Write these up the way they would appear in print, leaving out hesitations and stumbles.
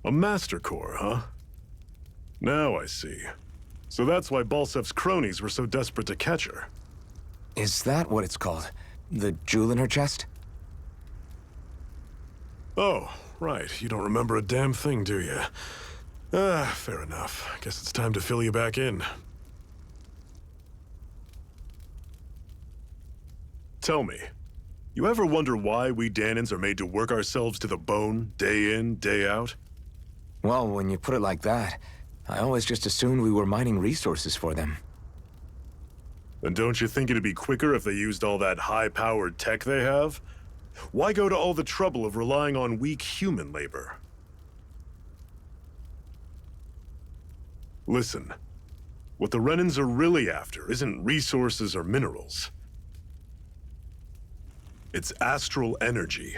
A Master Core, huh? Now I see. So that's why Balsef's cronies were so desperate to catch her. Is that what it's called? The jewel in her chest? Oh, right. You don't remember a damn thing, do you? Ah, fair enough. Guess it's time to fill you back in. Tell me, you ever wonder why we Danans are made to work ourselves to the bone, day in, day out? Well, when you put it like that, I always just assumed we were mining resources for them. And don't you think it'd be quicker if they used all that high-powered tech they have? Why go to all the trouble of relying on weak human labor? Listen, what the Renans are really after isn't resources or minerals. It's astral energy.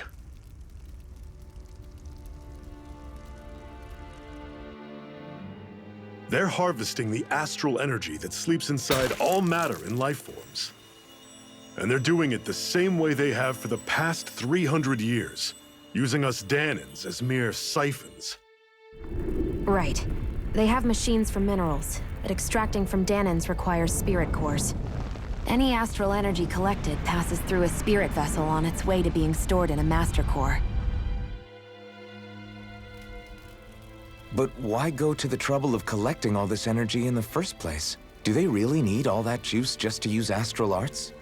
They're harvesting the astral energy that sleeps inside all matter in life forms. And they're doing it the same way they have for the past 300 years, using us Danans as mere siphons. Right. They have machines for minerals, but extracting from Danans requires spirit cores. Any astral energy collected passes through a spirit vessel on its way to being stored in a master core. But why go to the trouble of collecting all this energy in the first place? Do they really need all that juice just to use astral arts?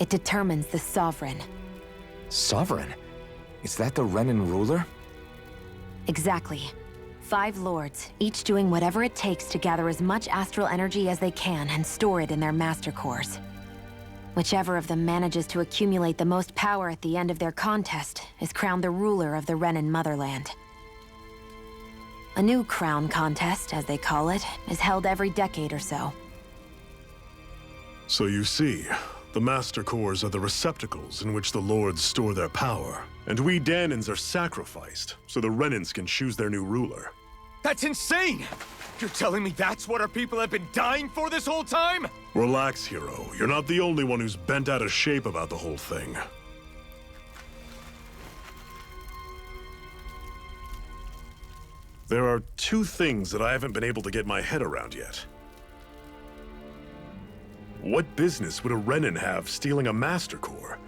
It determines the Sovereign. Sovereign? Is that the Renan ruler? Exactly. 5 lords, each doing whatever it takes to gather as much astral energy as they can and store it in their master cores. Whichever of them manages to accumulate the most power at the end of their contest is crowned the ruler of the Renan motherland. A new crown contest, as they call it, is held every decade or so. So you see, the Master Cores are the receptacles in which the Lords store their power. And we Danans are sacrificed, so the Renans can choose their new ruler. That's insane! You're telling me that's what our people have been dying for this whole time? Relax, hero. You're not the only one who's bent out of shape about the whole thing. There are 2 things that I haven't been able to get my head around yet. What business would a Renan have stealing a Master Core?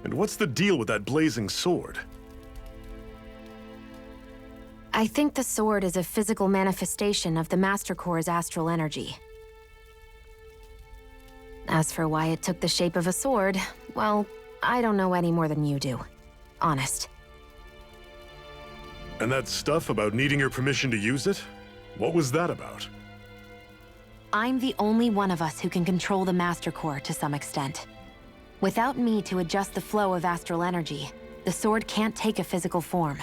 And what's the deal with that blazing sword? I think the sword is a physical manifestation of the Master Core's astral energy. As for why it took the shape of a sword, well, I don't know any more than you do. Honest. And that stuff about needing your permission to use it? What was that about? I'm the only one of us who can control the Master Core to some extent. Without me to adjust the flow of astral energy, the sword can't take a physical form.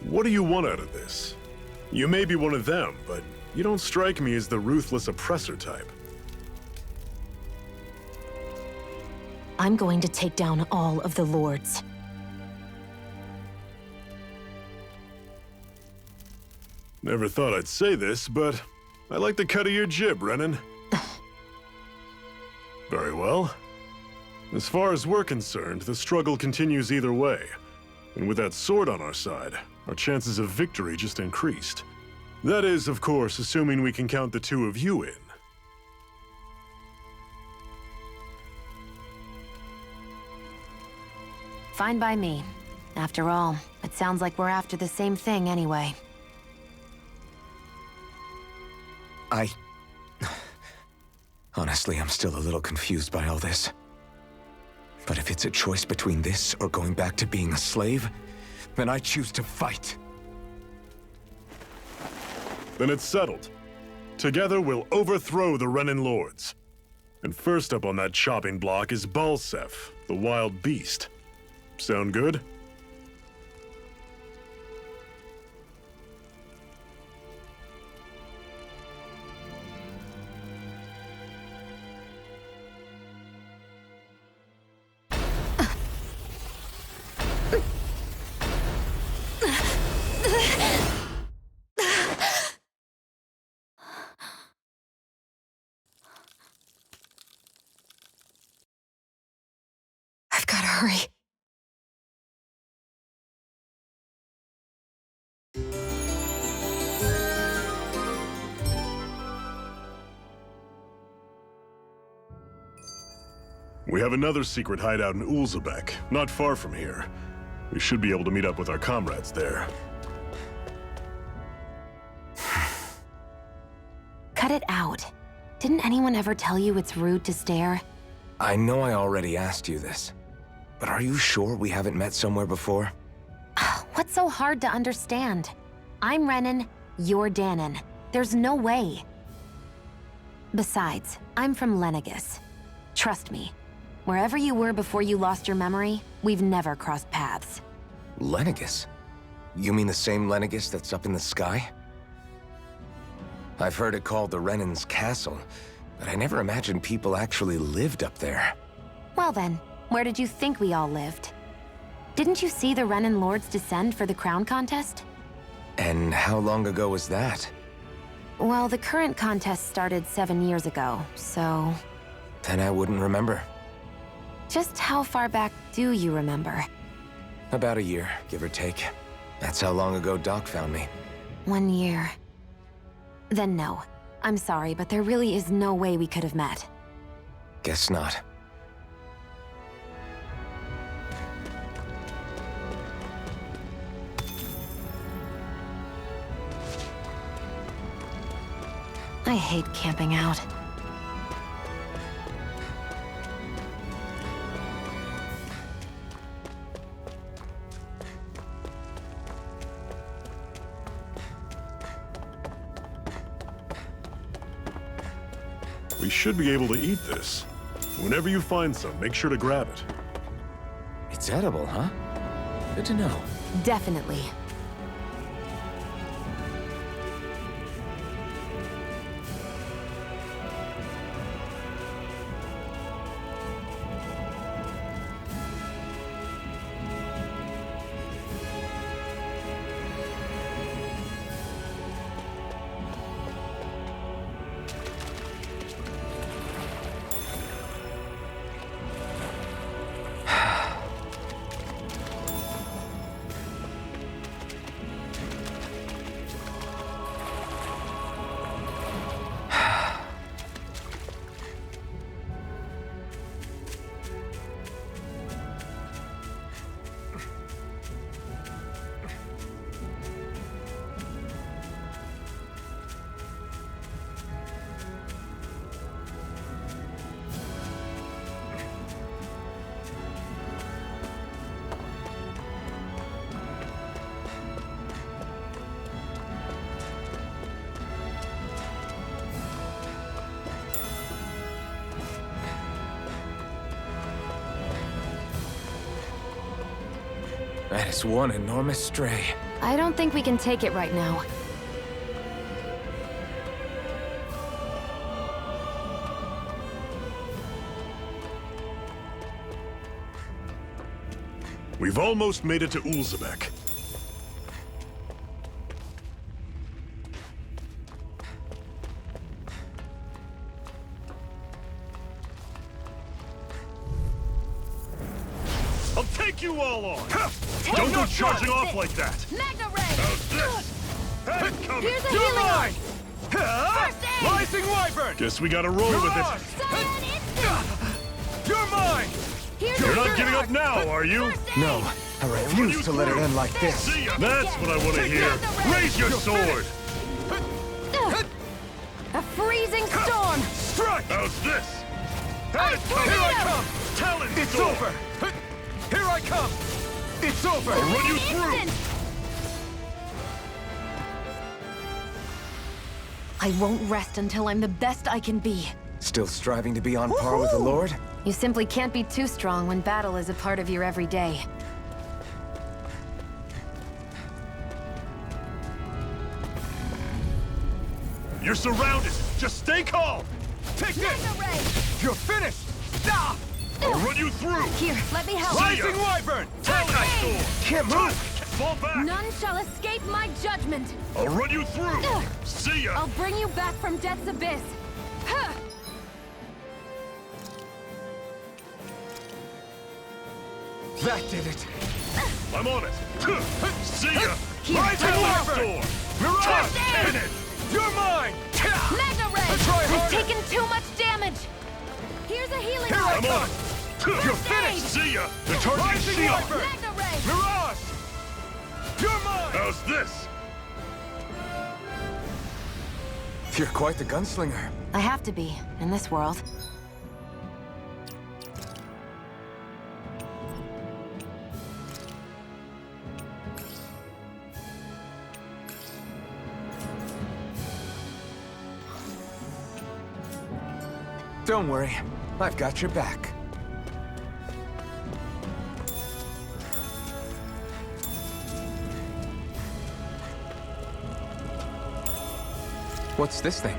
What do you want out of this? You may be one of them, but you don't strike me as the ruthless oppressor type. I'm going to take down all of the lords. Never thought I'd say this, but I like the cut of your jib, Renan. Very well. As far as we're concerned, the struggle continues either way. And with that sword on our side, our chances of victory just increased. That is, of course, assuming we can count the 2 of you in. Fine by me. After all, it sounds like we're after the same thing anyway. Honestly, I'm still a little confused by all this. But if it's a choice between this or going back to being a slave, then I choose to fight. Then it's settled. Together, we'll overthrow the Renan Lords. And first up on that chopping block is Balsef, the wild beast. Sound good? I've gotta hurry. We have another secret hideout in Ulzebek, not far from here. We should be able to meet up with our comrades there. Cut it out. Didn't anyone ever tell you it's rude to stare? I know I already asked you this, but are you sure we haven't met somewhere before? What's so hard to understand? I'm Renan, you're Danon. There's no way. Besides, I'm from Lenegis. Trust me, wherever you were before you lost your memory, we've never crossed paths. Lenegis? You mean the same Lenegis that's up in the sky? I've heard it called the Renan's Castle, but I never imagined people actually lived up there. Well then, where did you think we all lived? Didn't you see the Renan Lords descend for the crown contest? And how long ago was that? Well, the current contest started 7 years ago, so... Then I wouldn't remember. Just how far back do you remember? About a year, give or take. That's how long ago Doc found me. 1 year. Then no. I'm sorry, but there really is no way we could have met. Guess not. I hate camping out. We should be able to eat this. Whenever you find some, make sure to grab it. It's edible, huh? Good to know. Definitely. That is one enormous stray. I don't think we can take it right now. We've almost made it to Ulzebek. I'll take you all on! Don't go charging off like that! Magna Ray! How's this? Have it coming! Here's a You're healing mine! First aid! Rising Wyvern! Guess we gotta roll with it. Cyan instant! You're mine! Here's You're a not third. giving up now, are you? First aid! No, I refuse to let it end like this. See ya! That's what I want to hear! Raise your sword! A freezing storm! Strike! How's this? I Here I come! Talon It's sword! over! Here I come! It's over! I'll run you through! Instant! I won't rest until I'm the best I can be. Still striving to be on par with the Lord? You simply can't be too strong when battle is a part of your everyday. You're surrounded! Just stay calm! Take this! Magna Ray! You're finished! Stop! I'll run you through! Here, let me help. Right. Rising Wyvern! Talon sword! Can't move! Fall back! None shall escape my judgment. I'll run you through! See ya! I'll bring you back from death's abyss. Huh. That did it! I'm on it! See ya! Here, Rising let me help. Wyvern! Sword! Mirage! Toss cannon! You're mine! Magna Ray! Try I've harder. taken too much damage. Here's a healing Here I art. I'm on come! it! You're finished! See ya! The target Rising shield! Wyvern! Mirage! You're mine! How's this? You're quite the gunslinger. I have to be, in this world. Don't worry, I've got your back. What's this thing?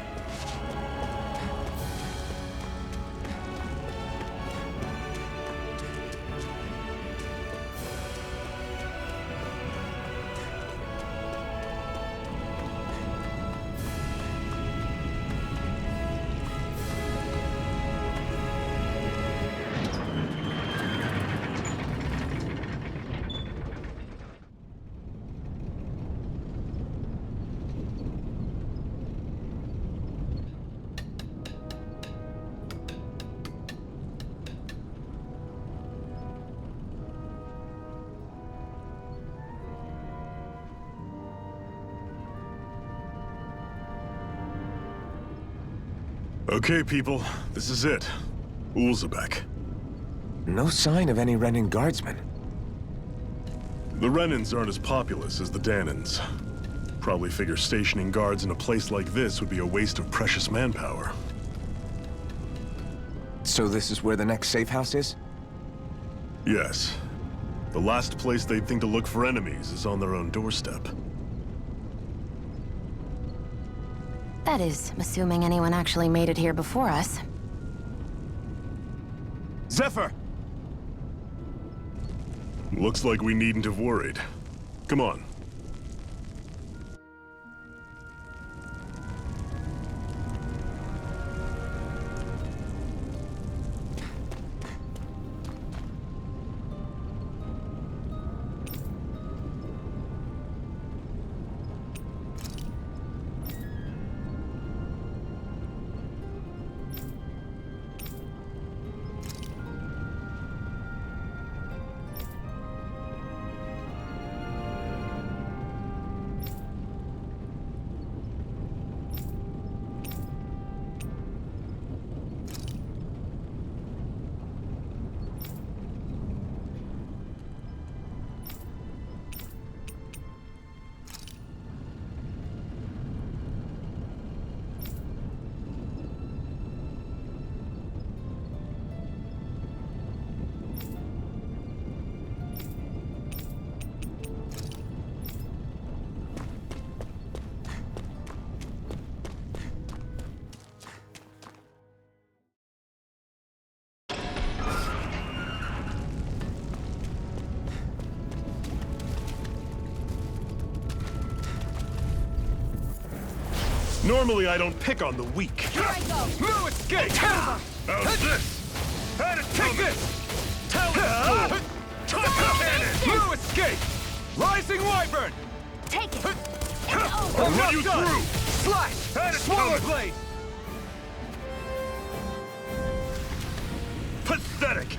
Okay, people, this is it. Ulzebek. No sign of any Renin guardsmen. The Renins aren't as populous as the Danins. Probably figure stationing guards in a place like this would be a waste of precious manpower. So this is where the next safe house is? Yes. The last place they'd think to look for enemies is on their own doorstep. That is, assuming anyone actually made it here before us. Zephyr! Looks like we needn't have worried. Come on. Normally, I don't pick on the weak. Here I go! No escape! How's this? How to take this! Tell this fool! Cannon! No escape! Rising Wyvern! Take it! I'll run you done. through! Slash! Swallow blade! Pathetic!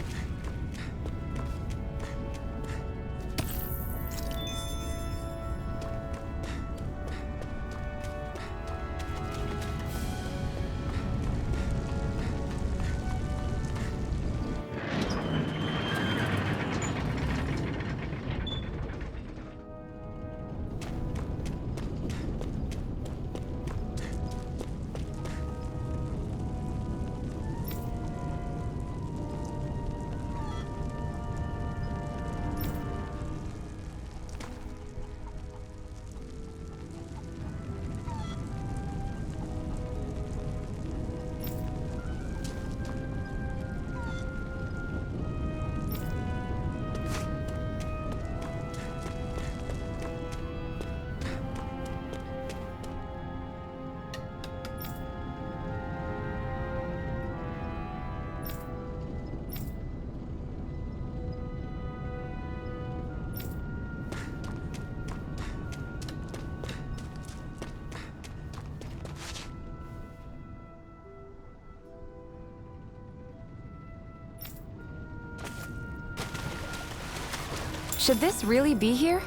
Should this really be here?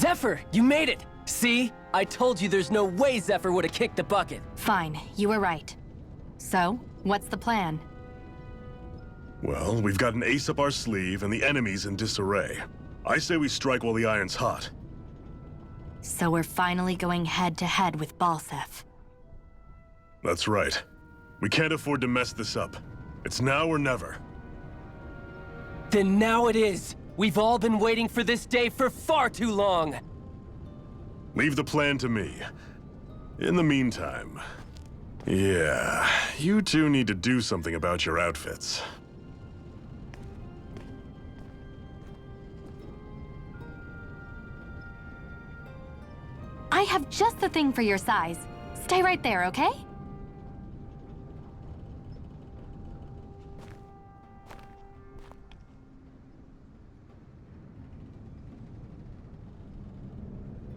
Zephyr, you made it! See? I told you there's no way Zephyr would have kicked the bucket. Fine, you were right. So, what's the plan? Well, we've got an ace up our sleeve and the enemy's in disarray. I say we strike while the iron's hot. So we're finally going head-to-head with Balseph. That's right. We can't afford to mess this up. It's now or never. Then now it is! We've all been waiting for this day for far too long! Leave the plan to me. In the meantime... Yeah, you two need to do something about your outfits. have just the thing for your size. Stay right there, okay?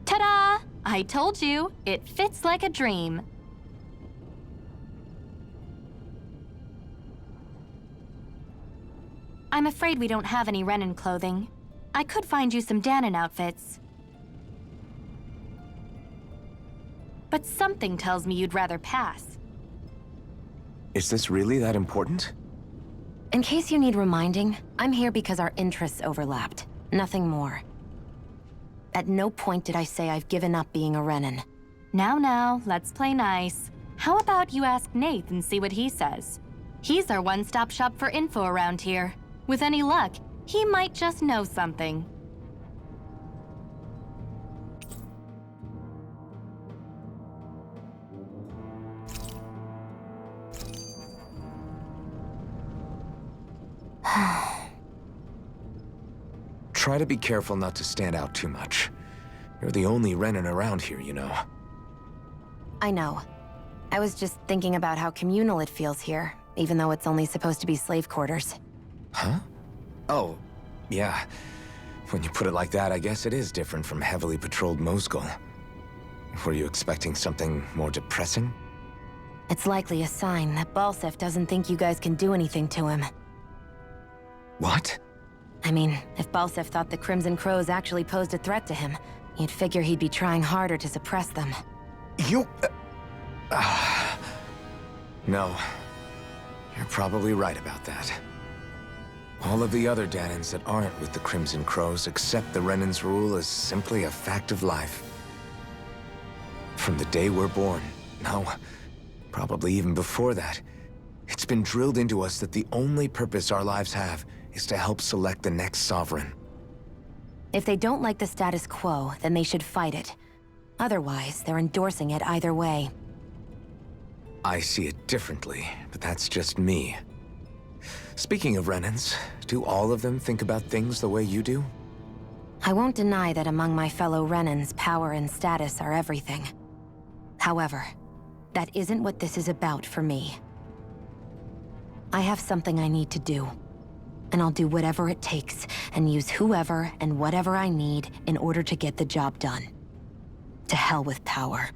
Ta-da! I told you, it fits like a dream. I'm afraid we don't have any Renan clothing. I could find you some Danon outfits. But something tells me you'd rather pass. Is this really that important? In case you need reminding, I'm here because our interests overlapped. Nothing more. At no point did I say I've given up being a Renan. Now, let's play nice. How about you ask Nath and see what he says? He's our one-stop shop for info around here. With any luck, he might just know something. Try to be careful not to stand out too much. You're the only Renan around here, you know. I know. I was just thinking about how communal it feels here, even though it's only supposed to be slave quarters. Huh? Oh, yeah. When you put it like that, I guess it is different from heavily patrolled Mosgul. Were you expecting something more depressing? It's likely a sign that Balsef doesn't think you guys can do anything to him. What? I mean, if Balsef thought the Crimson Crows actually posed a threat to him, you'd figure he'd be trying harder to suppress them. You... No. You're probably right about that. All of the other Danons that aren't with the Crimson Crows accept the Renan's rule as simply a fact of life. From the day we're born, no, probably even before that, it's been drilled into us that the only purpose our lives have is to help select the next sovereign. If they don't like the status quo, then they should fight it. Otherwise, they're endorsing it either way. I see it differently, but that's just me. Speaking of Renans, do all of them think about things the way you do? I won't deny that among my fellow Renans, power and status are everything. However, that isn't what this is about for me. I have something I need to do. And I'll do whatever it takes, and use whoever and whatever I need in order to get the job done. To hell with power.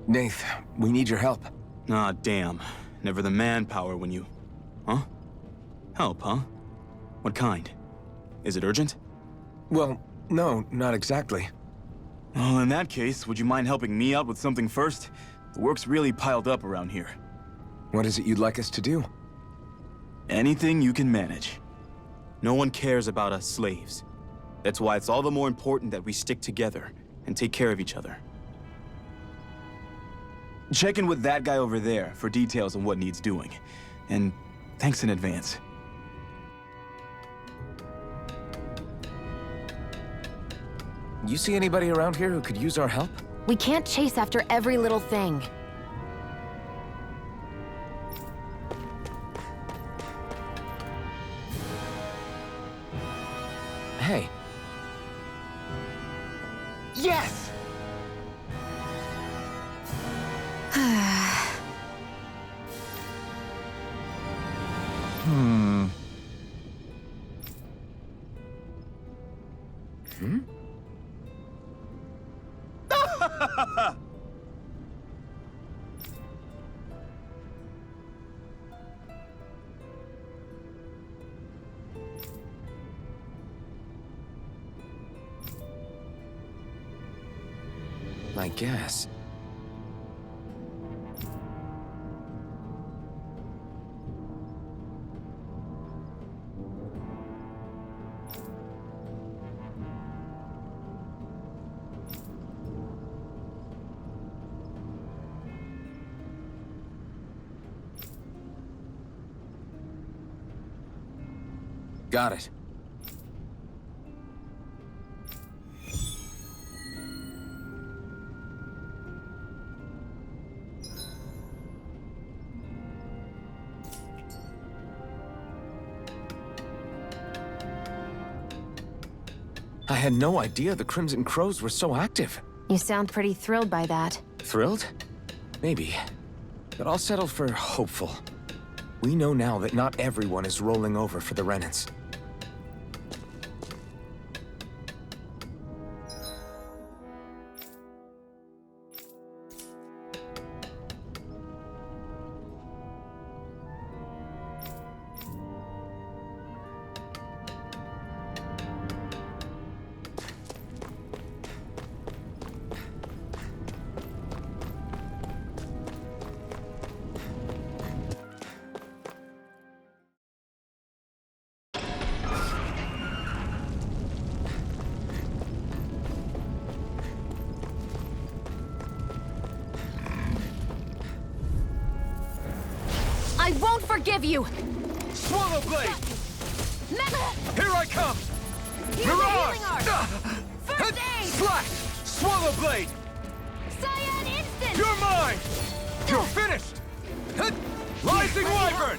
Nath, we need your help. Ah, damn. Never the manpower when you... Huh? Help, huh? What kind? Is it urgent? Well, no, not exactly. Well, in that case, would you mind helping me out with something first? The work's really piled up around here. What is it you'd like us to do? Anything you can manage. No one cares about us slaves. That's why it's all the more important that we stick together and take care of each other. Check in with that guy over there for details on what needs doing. And thanks in advance. You see anybody around here who could use our help? We can't chase after every little thing. Hey. Yes! Hmm. I guess. Got it. I had no idea the Crimson Crows were so active. You sound pretty thrilled by that. Thrilled? Maybe. But I'll settle for hopeful. We know now that not everyone is rolling over for the Renans. I won't forgive you! Swallow Blade! Here I come! Use Mirage! the healing art! First aid! Slash! Swallow Blade! Cyan instant! You're mine! You're finished! Hit! Rising Wyvern!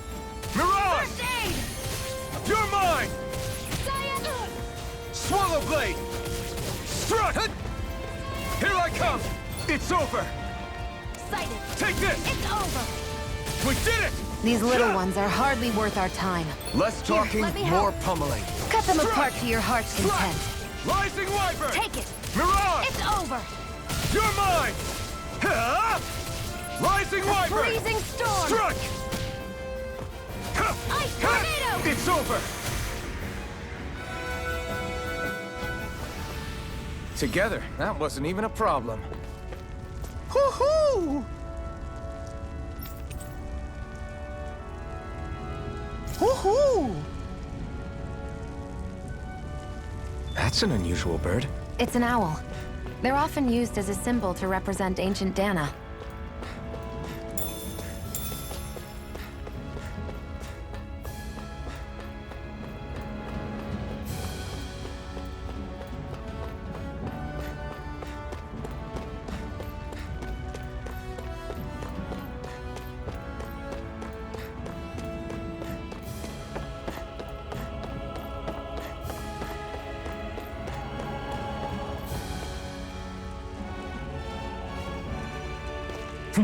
Mirage! First aid! You're mine! Cyan... Swallow Blade! Strut! Hit! Here I come! It's over! Sighted! Take this! It's over! We did it! These little ones are hardly worth our time. Less talking, let me more help. pummeling. Cut them Strike! apart to your heart's content. Rising Wyvern! Take it! Mirage! It's over! You're mine! Huh? Rising Wyvern! Freezing storm! Strike! Huh. Ice Huh. tornado! It's over! Together, that wasn't even a problem. Woohoo! Woohoo! That's an unusual bird. It's an owl. They're often used as a symbol to represent ancient Dana.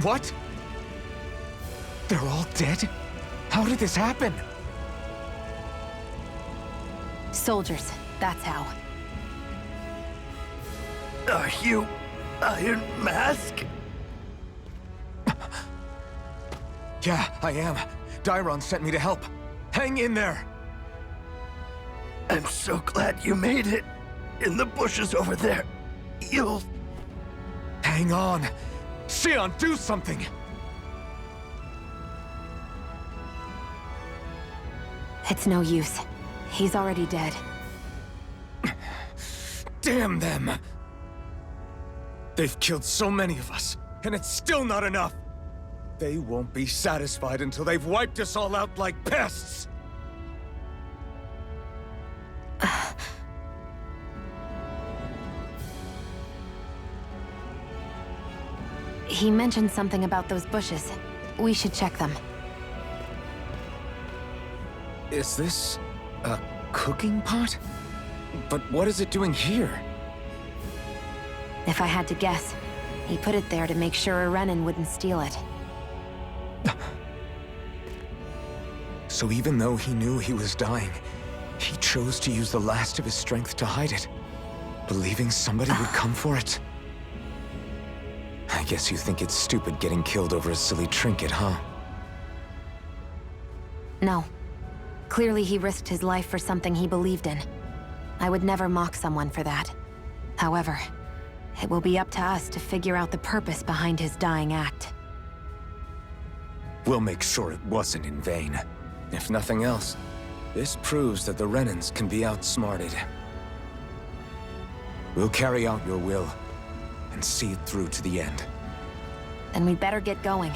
What? They're all dead? How did this happen? Soldiers, that's how. Are you Iron Mask? Yeah, I am. Dairon sent me to help. Hang in there! I'm so glad you made it. In the bushes over there. You'll... Hang on! Xion, do something! It's no use. He's already dead. Damn them! They've killed so many of us, and it's still not enough! They won't be satisfied until they've wiped us all out like pests! He mentioned something about those bushes. We should check them. Is this a cooking pot? But what is it doing here? If I had to guess, he put it there to make sure a Renan wouldn't steal it. So even though he knew he was dying, he chose to use the last of his strength to hide it, believing somebody would come for it. I guess you think it's stupid getting killed over a silly trinket, huh? No. Clearly he risked his life for something he believed in. I would never mock someone for that. However, it will be up to us to figure out the purpose behind his dying act. We'll make sure it wasn't in vain. If nothing else, this proves that the Renans can be outsmarted. We'll carry out your will, and see it through to the end. Then we'd better get going.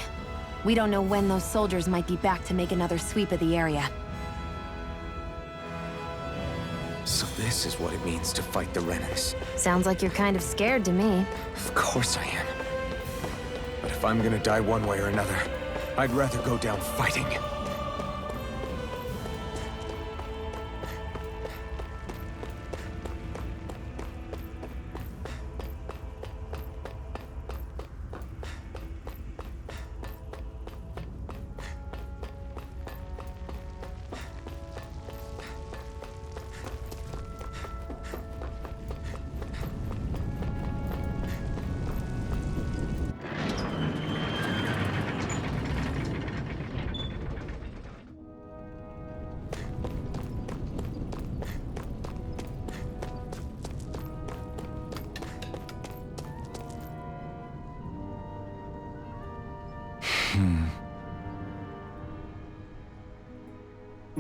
We don't know when those soldiers might be back to make another sweep of the area. So this is what it means to fight the Renans. Sounds like you're kind of scared to me. Of course I am. But if I'm gonna die one way or another, I'd rather go down fighting.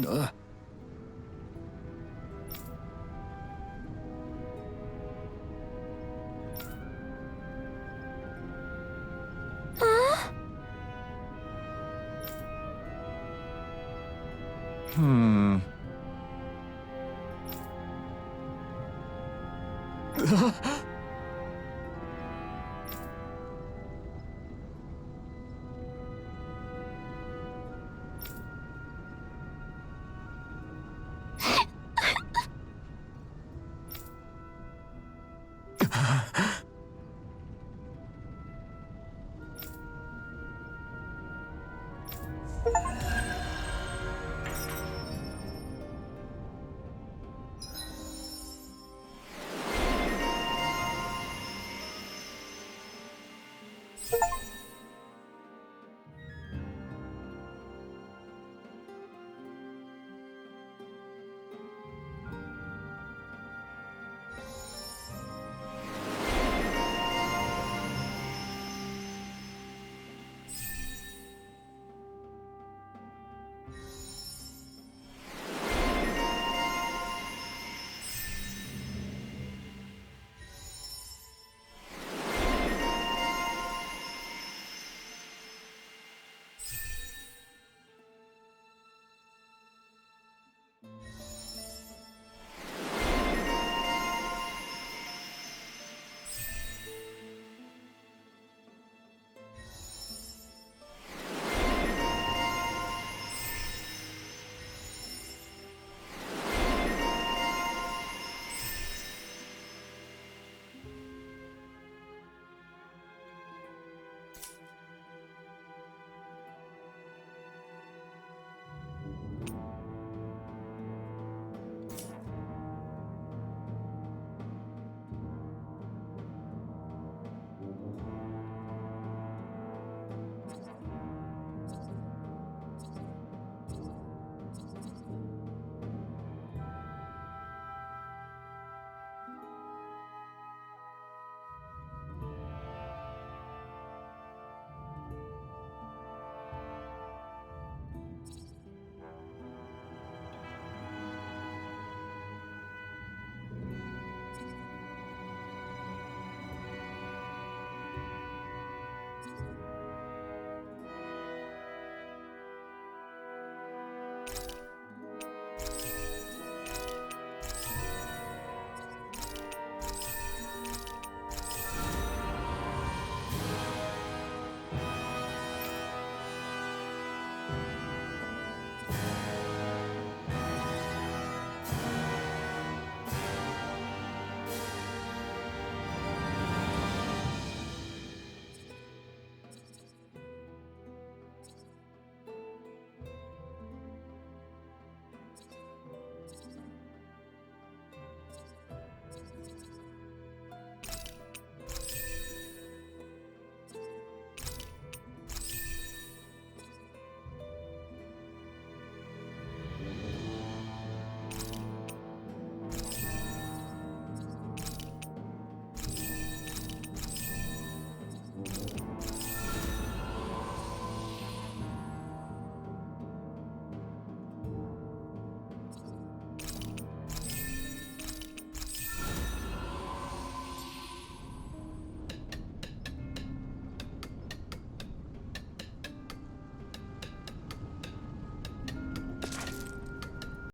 Ugh. Hmm.